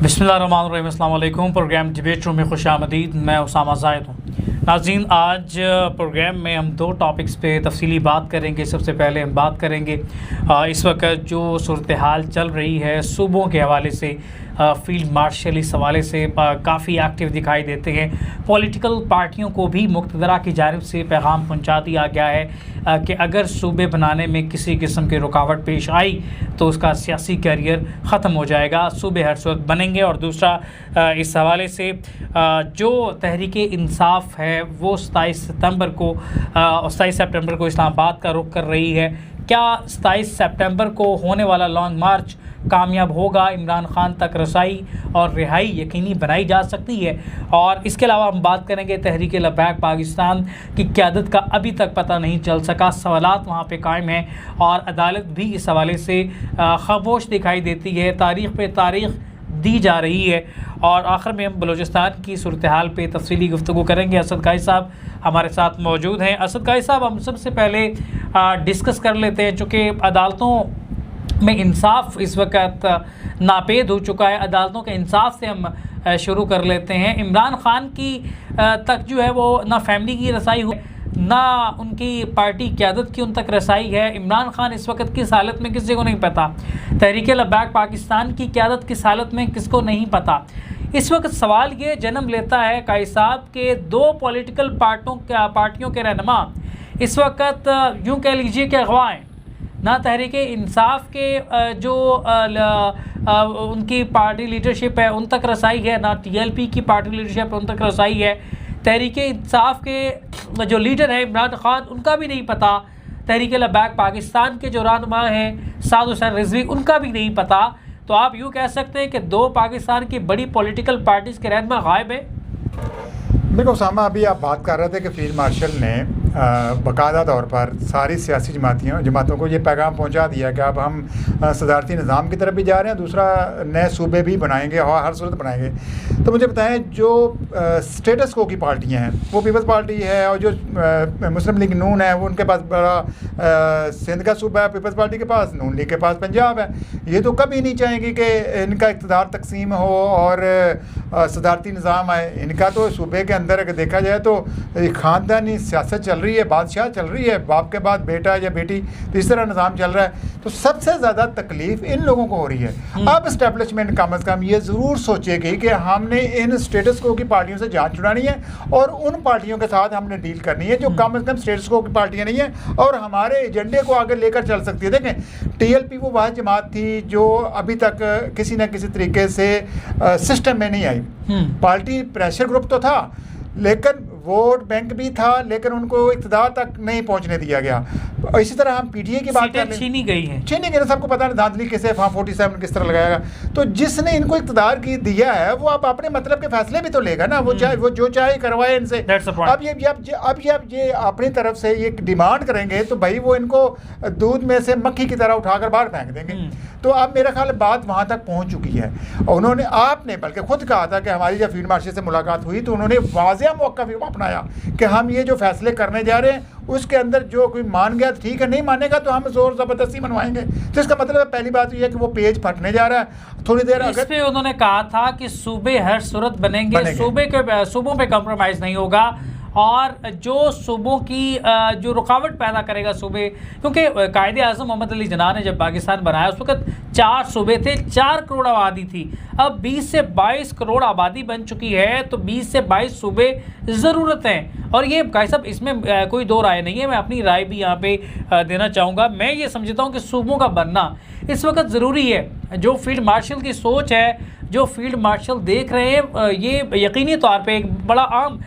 बिस्मिल्लाहिर्रहमानिर्रहीम, अस्सलाम वालेकुम। प्रोग्राम डिबेट रूम में खुशामदीद। मैं उसामा ज़ाहिद हूँ। नाज़रीन, आज प्रोग्राम में हम दो टॉपिक्स पे तफसीली बात करेंगे। सबसे पहले हम बात करेंगे इस वक्त जो सूरत हाल चल रही है सूबों के हवाले से। फील्ड मार्शल इस हवाले से काफ़ी एक्टिव दिखाई देते हैं। पॉलिटिकल पार्टियों को भी मुक़्तदरा की जानिब से पैगाम पहुंचा दिया गया है कि अगर सूबे बनाने में किसी किस्म की रुकावट पेश आई तो उसका सियासी कैरियर ख़त्म हो जाएगा। सूबे हर सूरत बनेंगे। और दूसरा, इस हवाले से जो तहरीक इंसाफ है वो 27 सितंबर को इस्लामाबाद का रुख कर रही है। क्या 27 सितंबर को होने वाला लॉन्ग मार्च कामयाब होगा? इमरान खान तक रसाई और रिहाई यकीनी बनाई जा सकती है। और इसके अलावा हम बात करेंगे तहरीक लबैक पाकिस्तान की क़यादत का अभी तक पता नहीं चल सका। सवालात वहाँ पे कायम हैं और अदालत भी इस हवाले से खामोश दिखाई देती है। तारीख़ पे तारीख़ दी जा रही है। और आखिर में हम बलूचिस्तान की सूरत हाल पे तफसीली गुफ्तगू करेंगे। असद काई साहब हमारे साथ मौजूद हैं। असद काई साहब, हम सबसे पहले डिस्कस कर लेते हैं, चूँकि अदालतों में इंसाफ इस वक्त नापेद हो चुका है। अदालतों के इंसाफ से हम शुरू कर लेते हैं। इमरान खान की तक जो है वो ना फैमिली की रसाई हुई, ना उनकी पार्टी क़यादत की उन तक रसाई है। इमरान खान इस वक्त किस हालत में किसी को नहीं पता। तहरीक लबैक पाकिस्तान की क़यादत किस हालत में किसको नहीं पता। इस वक्त सवाल ये जन्म लेता है काई साहब के दो पॉलिटिकल पार्टियों के रहनुमा इस वक्त यूँ कह लीजिए कि अगवा हैं। ना तहरीक इंसाफ के जो उनकी पार्टी लीडरशिप है उन तक रसाई है, ना TLP की पार्टी लीडरशिप उन तक रसाई है। तहरीक इंसाफ के जो लीडर है इमरान खान, उनका भी नहीं पता। तहरीक लबैक पाकिस्तान के जो रहनुमा हैं साद हुसैन रिजवी, उनका भी नहीं पता। तो आप यूँ कह सकते हैं कि दो पाकिस्तान की बड़ी पॉलिटिकल पार्टीज़ के रहनुमा गायब हैं। देखो उसामा, अभी आप बात कर रहे थे कि फील्ड मार्शल ने बाकायदा तौर पर सारी सियासी जमातों को ये पैगाम पहुंचा दिया कि अब हम सदारती निज़ाम की तरफ भी जा रहे हैं, दूसरा नए सूबे भी बनाएंगे और हर सूरत बनाएंगे। तो मुझे बताएं, जो स्टेटस को की पार्टियां हैं वो पीपल्स पार्टी है और जो मुस्लिम लीग नून है वो उनके पास बड़ा सिंध का सूबा है, पीपल्स पार्टी के पास, नून लीग के पास पंजाब है। ये तो कभी नहीं चाहेंगे कि इनका इक़्तिदार तकसीम हो और सदारती निज़ाम है। इनका तो सूबे के अंदर अगर देखा जाए तो ख़ानदानी सियासत चल रही है, बादशाह चल रही है, बाप के बाद बेटा या बेटी, तो इस तरह निज़ाम चल रहा है। तो सबसे ज़्यादा तकलीफ इन लोगों को हो रही है। अब इस्टेब्लिशमेंट कम अज़ कम ये ज़रूर सोचेगी कि हमने इन स्टेटस को की पार्टियों से जान छुड़ानी है और उन पार्टियों के साथ हमने डील करनी है जो कम अज़ कम स्टेटस को की पार्टियाँ नहीं हैं और हमारे एजेंडे को आगे लेकर चल सकती है। देखें, TLP वो वह जमात थी जो अभी तक किसी न किसी तरीके से सिस्टम में नहीं आई। पार्टी प्रेशर ग्रुप तो था, लेकिन वोट बैंक भी था, लेकिन उनको इक़्तिदार तक नहीं पहुंचने दिया गया। इसी तरह हम PTI की बात करें, छीनी गई, सबको पता है धांधली किसे फॉर्म 47 किस तरह लगाएगा। तो जिसने इनको इक़्तिदार की दिया है वो आप अपने मतलब के फैसले भी तो लेगा ना। वो जो चाहे करवाए इनसे। अब ये अपनी तरफ से ये डिमांड करेंगे तो भाई वो इनको दूध में से मक्खी की तरह उठाकर बाहर फेंक देंगे। तो अब मेरा ख्याल बात वहाँ तक पहुँच चुकी है। उन्होंने आपने बल्कि खुद कहा था कि हमारी जब फील्ड मार्शल से मुलाकात हुई तो उन्होंने वाज़ेह मौका भी अपनाया कि हम ये जो फैसले करने जा रहे हैं उसके अंदर जो कोई मान गया ठीक है, नहीं मानेगा तो हम जोर ज़बरदस्ती मनवाएंगे। तो इसका मतलब है, पहली बात ये है कि वो पेज फटने जा रहा है। थोड़ी देर इस पे उन्होंने कहा था कि सूबे हर सूरत बनेंगे। सूबों पे कॉम्प्रोमाइज़ नहीं होगा। और जो सूबों की जो रुकावट पैदा करेगा सूबे, क्योंकि कायदे आज़म मोहम्मद अली जिन्ना ने जब पाकिस्तान बनाया उस वक्त 4 सूबे थे, 4 करोड़ आबादी थी। अब 20 से 22 करोड़ आबादी बन चुकी है, तो 20 से 22 सूबे ज़रूरत हैं। और ये काई साहब, इसमें कोई दो राय नहीं है। मैं अपनी राय भी यहाँ पे देना चाहूँगा। मैं ये समझता हूँ कि सूबों का बनना इस वक्त ज़रूरी है। जो फील्ड मार्शल की सोच है, जो फील्ड मार्शल देख रहे हैं, ये यकीनी तौर पे एक बड़ा आम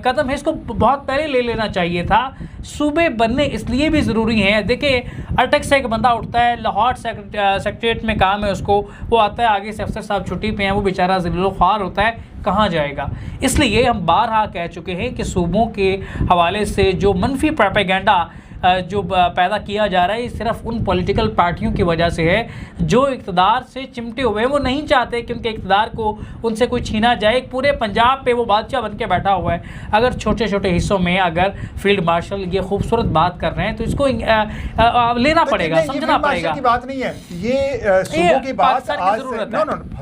कदम है। इसको बहुत पहले ले लेना चाहिए था। सूबे बनने इसलिए भी ज़रूरी हैं। देखिए, अटक से एक बंदा उठता है, लाहौर सेक्रेटरीट में काम है उसको, वो आता है, आगे से अफसर साहब छुट्टी पे हैं, वो बेचारा ज़िल्लुल-ख्वार होता है, कहाँ जाएगा। इसलिए हम बारहा कह चुके हैं कि सूबों के हवाले से जो मनफी प्रोपेगेंडा जो पैदा किया जा रहा है, ये सिर्फ उन पॉलिटिकल पार्टियों की वजह से है जो इक़्तिदार से चिमटे हुए हैं। वो नहीं चाहते कि उनके इक़्तिदार को उनसे कोई छीना जाए। एक पूरे पंजाब पे वो बादशाह बन के बैठा हुआ है। अगर छोटे छोटे हिस्सों में अगर फील्ड मार्शल ये खूबसूरत बात कर रहे हैं तो इसको लेना पड़ेगा, समझना पड़ेगा। की बात नहीं है ये, सूबों की बात आज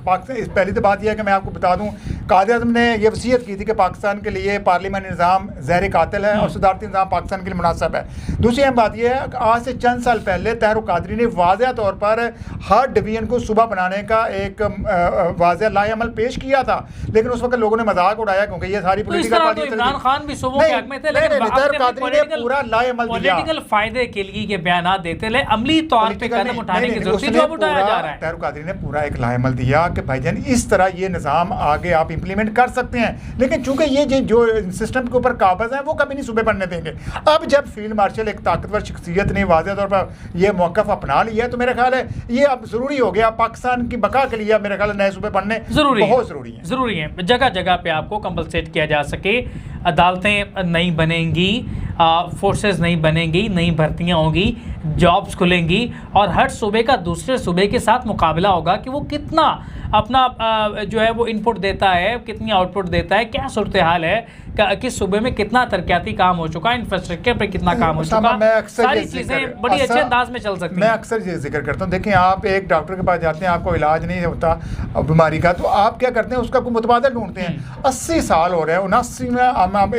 पाकिस्तान। पहली तो बात यह है कि मैं आपको बता दूं, कायदे आज़म ने यह वसीयत की थी कि पाकिस्तान के लिए पार्लियामेंट निज़ाम ज़हर कातिल है और सदारती निज़ाम पाकिस्तान के लिए मुनासिब है। दूसरी अहम बात यह है कि आज से चंद साल पहले ताहिर कादरी ने वाज़ह तौर पर हर डिवीज़न को सूबा बनाने का एक वाज़ह लाएअमल पेश किया था, लेकिन उस वक्त लोगों ने मजाक उड़ाया क्योंकि ये सारी पॉलिटिकल पार्टी। इमरान खान भी सूबों के हक में थे, लेकिन पूरा लाएअमल पॉलिटिकल फायदे के लिए ये बयान देते ले, अमली तौर पे कदम उठाने की जरूरत है जो अब उठाया जा रहा है। ताहिर कादरी ने पूरा एक लाएअमल दिया कि भाईजान इस तरह ये निज़ाम आगे आप इंप्लीमेंट कर सकते हैं, लेकिन चूंकि ये जो सिस्टम के ऊपर काबज हैं वो कभी नहीं सूबे बनने देंगे। अब जब फील्ड मार्शल एक ताकतवर शख्सियत ने वाज़ह तौर पर यह मौक़िफ़ अपना लिया है तो मेरा ख्याल है ये अब ज़रूरी हो गया, पाकिस्तान की बका के लिए मेरा ख्याल है नए सूबे बनने बहुत ज़रूरी है। जगह जगह पे आपको कंपलसेट किया जा सके, अदालतें नहीं बनेंगी, फोर्सेस नहीं बनेंगी, नई भर्तियां होंगी, जॉब्स खुलेंगी और हर सूबे का दूसरे सूबे के साथ मुकाबला होगा कि वो कितना अपना जो है वो इनपुट देता है, कितनी आउटपुट देता है, क्या सूरत हाल है, किस सूबे में कितना तरक्याती काम हो चुका है, इंफ्रास्ट्रक्चर पे कितना काम हो चुका है, सारी चीज़ें बड़ी अच्छे अंदाज में चल सकती हैं। मैं अक्सर ये जिक्र करता हूँ, देखिए आप एक डॉक्टर के पास जाते हैं, आपको इलाज नहीं होता बीमारी का, तो आप क्या करते हैं उसका कोई मुतबादल ढूंढते हैं। 80 साल हो रहे हैं, 79 में हम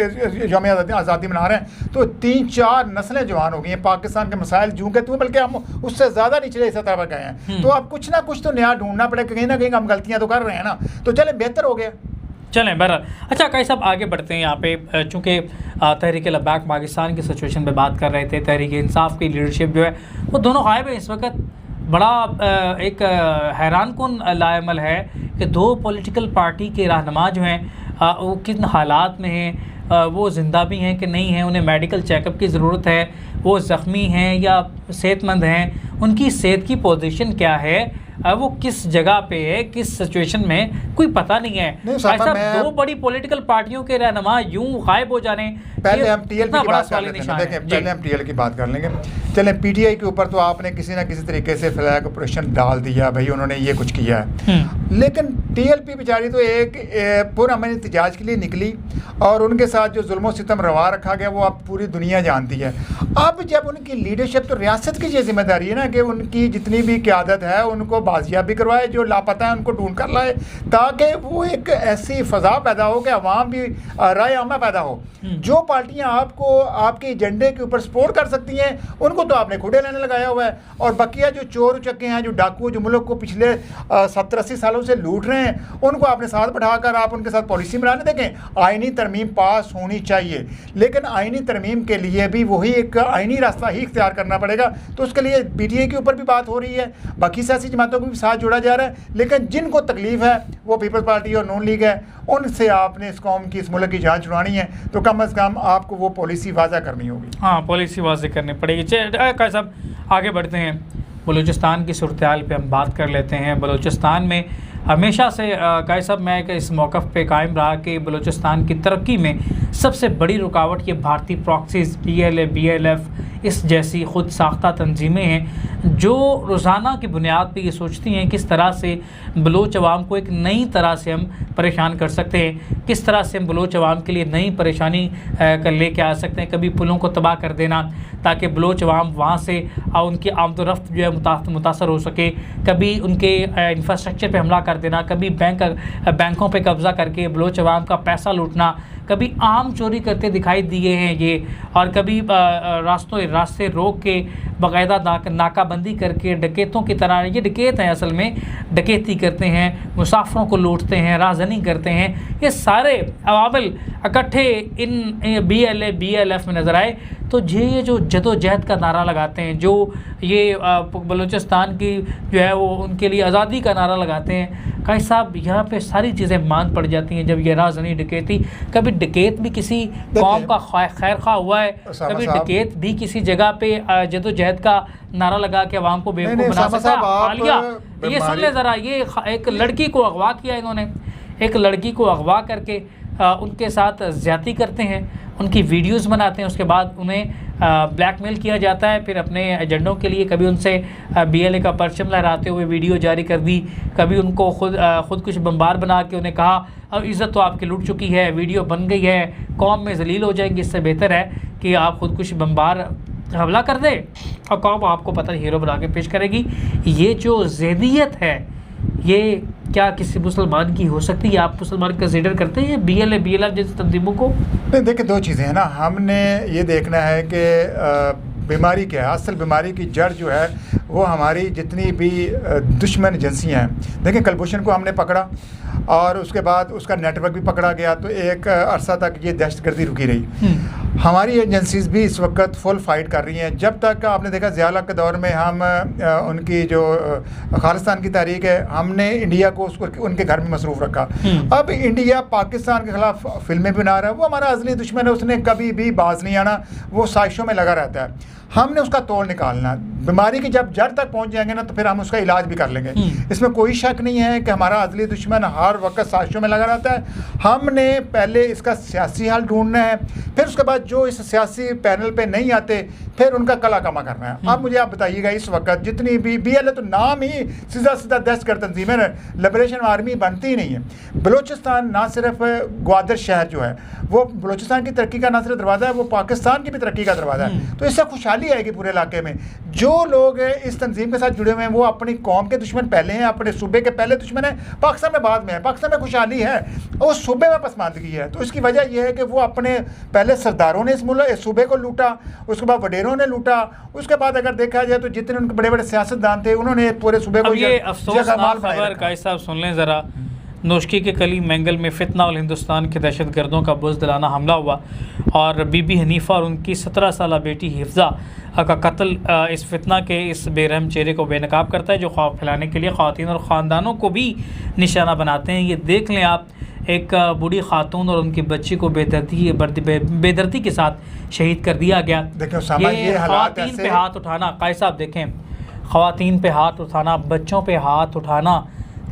यौम आज़ादी मना रहे हैं तो 3-4 नस्लें जवान हो गई हैं। पाकिस्तान के मसाइल जूँ के बल्कि हम उससे ज़्यादा निचले सतह पर गए हैं, तो अब कुछ ना कुछ तो नया ढूंढना पड़ेगा, कहीं ना कहीं हम गलतियाँ तो कर रहे हैं ना, तो चले बेहतर हो गया। चलें बहरहाल। अच्छा काई साहब आगे बढ़ते हैं यहाँ पे, चूँकि तहरीक लब्बैक पाकिस्तान की सिचुएशन पे बात कर रहे थे, तहरीक इंसाफ की लीडरशिप जो है वो दोनों गायब है इस वक्त। बड़ा एक हैरान कुन लाएमल है कि दो पॉलिटिकल पार्टी के रहनुमा जो हैं वो किन हालात में हैं, वो ज़िंदा भी हैं कि नहीं हैं, उन्हें मेडिकल चेकअप की ज़रूरत है, वो ज़ख्मी हैं या सेहतमंद हैं, उनकी सेहत की पोजीशन क्या है, वो किस जगह पे है, किस सिचुएशन में, कोई पता नहीं है। ऐसा दो बड़ी पॉलिटिकल पार्टियों के रहनुमा यूं गायब हो जाने, पहले हम टीएल की बात कर लेते हैं, देखें पहले हम टीएल की बात कर लेंगे। चलें पीटीआई के ऊपर तो आपने किसी ना किसी तरीके से फ्लैग ऑपरेशन डाल दिया, भाई उन्होंने ये कुछ किया है, लेकिन टीएलपी बेचारी तो एक पुरअमन एहतजाज के लिए निकली और उनके साथ जो जुल्म सितम रवा रखा गया वो अब पूरी दुनिया जानती है। अब जब उनकी लीडरशिप, तो रियासत की ये जिम्मेदारी है ना कि उनकी जितनी भी क़यादत है उनको बाजियाबी करवाए, जो लापता है उनको ढूंढ कर लाए, ताकि वो एक ऐसी फ़ज़ा पैदा हो कि अवाम भी राय आमा पैदा हो। जो पार्टियां आपको आपके एजेंडे के ऊपर सपोर्ट कर सकती हैं उनको तो आपने खुदे लेने लगाया हुआ है, और बकिया जो चोर उचक्के हैं, जो डाकू, जो मुल्क को पिछले 70-80 सालों से लूट रहे हैं, उनको आपने साथ बैठाकर आप उनके साथ पॉलिसी बनाने। देखें आइनी तरमीम पास होनी चाहिए, लेकिन आइनी तरमीम के लिए भी वही एक आइनी रास्ता ही इख्तियार करना पड़ेगा। तो उसके लिए पीटीआई के ऊपर भी बात हो रही है, बाकी सियासी जमातों को भी साथ जोड़ा जा रहा है, लेकिन जिनको तकलीफ है वो पीपल्स पार्टी और नून लीग है, उनसे आपने इस कौम की, इस मुल्क की जान छुड़ानी है तो कम अज़ कम आपको वो पॉलिसी वाज़ा करनी होगी। हाँ, पॉलिसी वाज़ा करनी पड़ेगी। चलिए साहब आगे बढ़ते हैं, बलूचिस्तान की सूरत हाल पर हम बात कर लेते हैं। बलूचिस्तान में हमेशा से कायद साहब मैं इस मौक़िफ़ पे कायम रहा कि बलूचिस्तान की तरक्की में सबसे बड़ी रुकावट ये भारतीय प्रॉक्सीज़, PLA, BLF इस जैसी ख़ुद साख्ता तंजीमें हैं जो रोज़ाना की बुनियाद पे ये सोचती हैं किस तरह से बलोच अवाम को एक नई तरह से हम परेशान कर सकते हैं, किस तरह से हम बलोच अवाम के लिए नई परेशानी कर लेके आ सकते हैं। कभी पुलों को तबाह कर देना ताकि बलोच अवाम वहाँ से उनकी आमदोरफ्त जो है मुतासर हो सके, कभी उनके इंफ्रास्ट्रक्चर पर हमला कर देना, कभी बैंकों पे कब्ज़ा करके बलोच अवाम का पैसा लूटना, कभी आम चोरी करते दिखाई दिए हैं ये, और कभी रास्ते रोक के बाकायदा नाकाबंदी करके डकैतों की तरह, ये डकैत हैं असल में, डकैती करते हैं, मुसाफिरों को लूटते हैं, राजनी करते हैं। ये सारे अवामिल इकट्ठे इन BLA BLF में नज़र आए तो ये जो जदोजहद का नारा लगाते हैं, जो ये बलूचिस्तान की जो है वो उनके लिए आज़ादी का नारा लगाते हैं, कायद साहब यहाँ पे सारी चीज़ें मान पड़ जाती हैं। जब ये राजनी डकैती, कभी डकैत भी किसी कौम का खैर खा हुआ है, कभी डकैत भी किसी जगह पे जदोजहद का नारा लगा के आवाम को बेवकूफ़ बना सकता। ये सुन ले ज़रा, ये एक लड़की को अगवा किया इन्होंने, एक लड़की को अगवा करके उनके साथ ज़्यादती करते हैं, उनकी वीडियोस बनाते हैं, उसके बाद उन्हें ब्लैकमेल किया जाता है, फिर अपने एजेंडों के लिए कभी उनसे BLA का परचम लहराते हुए वीडियो जारी कर दी, कभी उनको खुद कुछ बम्बार बना के उन्हें कहा अब इज़्ज़त तो आपकी लूट चुकी है, वीडियो बन गई है, कौम में जलील हो जाएंगे, इससे बेहतर है कि आप खुद कुछ बम्बार हमला कर दे और कौम आपको पता हीरो बना के पेश करेगी। ये जो ज़हनियत है ये क्या किसी मुसलमान की हो सकती है? आप मुसलमान कंसीडर करते हैं BLA BLR जैसी तंजीमों को? नहीं, देखिए दो चीज़ें हैं ना, हमने ये देखना है कि बीमारी क्या है। असल बीमारी की जड़ जो है वो हमारी जितनी भी दुश्मन एजेंसियाँ हैं। देखिए कलभूषण को हमने पकड़ा और उसके बाद उसका नेटवर्क भी पकड़ा गया, तो एक अरसा तक ये दहशतगर्दी रुकी रही। हमारी एजेंसीज भी इस वक्त फुल फाइट कर रही हैं। जब तक आपने देखा ज़िया के दौर में हम उनकी जो खालिस्तान की तहरीक है, हमने इंडिया को उसको उनके घर में मसरूफ़ रखा। अब इंडिया पाकिस्तान के ख़िलाफ़ फिल्में बना रहा है, वो हमारा असली दुश्मन है, उसने कभी भी बाज नहीं आना, वो साजिशों में लगा रहता है। हमने उसका तोड़ निकालना है। बीमारी की जब जड़ तक पहुंच जाएंगे ना तो फिर हम उसका इलाज भी कर लेंगे। इसमें कोई शक नहीं है कि हमारा असली दुश्मन हर वक्त साजिशों में लगा रहता है। हमने पहले इसका सियासी हल ढूंढना है, फिर उसके बाद जो इस सियासी पैनल पे नहीं आते फिर उनका कला कमा करना है। अब मुझे आप बताइएगा, इस वक्त जितनी भी BLA तो नाम ही सीधा सीधा दहशतगर्द तंजीम है, लिबरेशन आर्मी बनती ही नहीं है। बलूचिस्तान ना सिर्फ ग्वादर शहर जो है वो बलूचिस्तान की तरक्की का ना सिर्फ दरवाज़ा है, वो पाकिस्तान की भी तरक्की का दरवाज़ा है। तो इससे खुशहाली आएगी पूरे इलाके में। जो लोग इस तंजीम के साथ जुड़े हुए हैं वो अपनी कौम के दुश्मन पहले हैं, अपने सूबे के पहले दुश्मन है, पाकिस्तान में बाद में है। पाकिस्तान में खुशहाली है और सूबे में पसमानदगी है। तो इसकी वजह यह है कि वो अपने पहले सरदारों ने इस सूबे को लूटा, उसके बाद वडेरों ने लूटा, उसके बाद अगर देखा जाए तो जितने उनके बड़े बड़े सियासतदान थे उन्होंने पूरे सूबे को ये अफसोसनाक खबर कायद साहब सुन लें ज़रा। नोशकी के कली मैंगल में फितना और हिंदुस्तान के दहशतगर्दों का बुज़दिलाना हमला हुआ और बीबी हनीफा और उनकी 17 साल बेटी हिफ्ज़ा का कत्ल इस फितना के इस बेरहम चेहरे को बेनकाब करता है जो खौफ फैलाने के लिए ख़वातीन और ख़ानदानों को भी निशाना बनाते हैं। ये देख लें आप, एक बूढ़ी खातून और उनकी बच्ची को बेदर्दी के साथ शहीद कर दिया गया। ये ख़वातीन पे हाथ उठाना, कायद साहब देखें, ख़वातीन पे हाथ उठाना, बच्चों पे हाथ उठाना,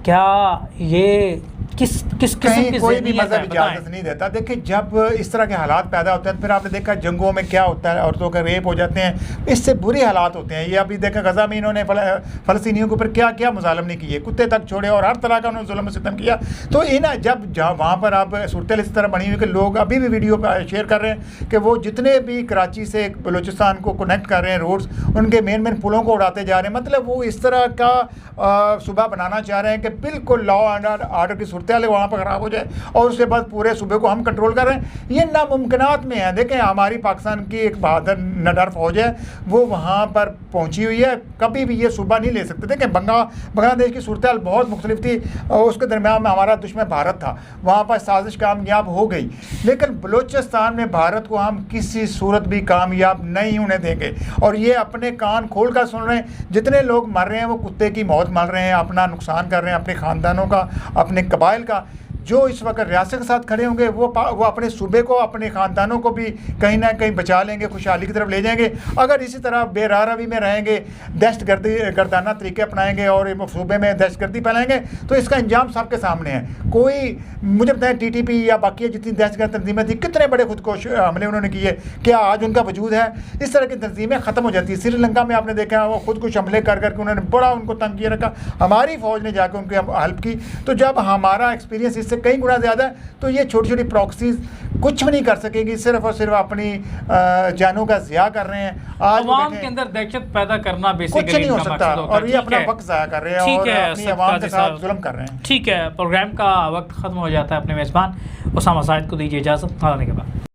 क्या ये किस किस्म की कोई भी मज़हब इजाज़त नहीं देता। देखिए जब इस तरह के हालात पैदा होते हैं, फिर आपने देखा जंगों में क्या होता है, औरतों का रेप हो जाते हैं, इससे बुरे हालात होते हैं। ये अभी देखा गज़ा में इन्होंने फ़लस्तीनियों के ऊपर क्या क्या मुज़ालम नहीं किए, कुत्ते तक छोड़े और हर तरह का उन्होंने जुल्म सितम किया। तो इन जब वहाँ पर आप सूरत इस तरह बनी हुई कि लोग अभी भी वीडियो शेयर कर रहे हैं कि वो जितने भी कराची से बलूचिस्तान को कनेक्ट कर रहे हैं रोड्स, उनके मेन पुलों को उड़ाते जा रहे हैं। मतलब वो इस तरह का सूबा बनाना चाह रहे हैं कि बिल्कुल लॉ एंड ऑर्डर की सूरत वहाँ पर ख़राब हो जाए और उसके बाद पूरे सूबे को हम कंट्रोल कर रहे हैं। ये नामुमकिनात में है। देखें हमारी पाकिस्तान की एक बहादुर निडर फौज है, वो वहाँ पर पहुँची हुई है, कभी भी ये सूबा नहीं ले सकते। देखें बांग्लादेश की सूरत बहुत मुख्तलिफ थी और उसके दरमियान में हमारा दुश्मन भारत था, वहाँ पर साजिश कामयाब हो गई। लेकिन बलूचिस्तान में भारत को हम किसी सूरत भी कामयाब नहीं होने देंगे। और ये अपने कान खोल कर सुन रहे हैं, जितने लोग मर रहे हैं वो कुत्ते की मौत मर रहे हैं, अपना नुकसान कर रहे हैं, अपने ख़ानदानों का, अपने कबाइल का। जो इस वक्त रियासत के साथ खड़े होंगे वो अपने सूबे को, अपने ख़ानदानों को भी कहीं ना कहीं बचा लेंगे, खुशहाली की तरफ ले जाएंगे। अगर इसी तरह बेरारवी में रहेंगे, गर्दाना तरीके अपनाएंगे और सूबे में दहशतगर्दी फैलाएंगे तो इसका अंजाम सबके सामने है। कोई मुझे बताएं TTP या बाकी जितनी दहशतगर्द तंजीमें थी, कितने बड़े खुदकुश हमले उन्होंने किए, क्या आज उनका वजूद है? इस तरह की तंजीमें ख़त्म हो जाती है। श्रीलंका में आपने देखा वो खुदकुश हमले कर करके उन्होंने बड़ा उनको तंग किया रखा, हमारी फ़ौज ने जाकर उनकी हेल्प की। तो जब हमारा एक्सपीरियंस इससे कई गुना ज़्यादा है तो ये छोटी छोटी प्रॉक्सीज कुछ भी नहीं कर सकेंगी, सिर्फ और सिर्फ अपनी जानों का ज़िया कर रहे हैं। आज अवाम के अंदर दहशत पैदा करना बेसिकली कुछ नहीं हो सकता और ये अपना वक्त ज़ाया कर रहे हैं और अपनी अवाम के साथ जुल्म कर रहे हैं। ठीक है, प्रोग्राम का वक्त ख़त्म हो जाता है। अपने मेज़बान उसामा साहिद को दीजिए इजाज़त। आने के बाद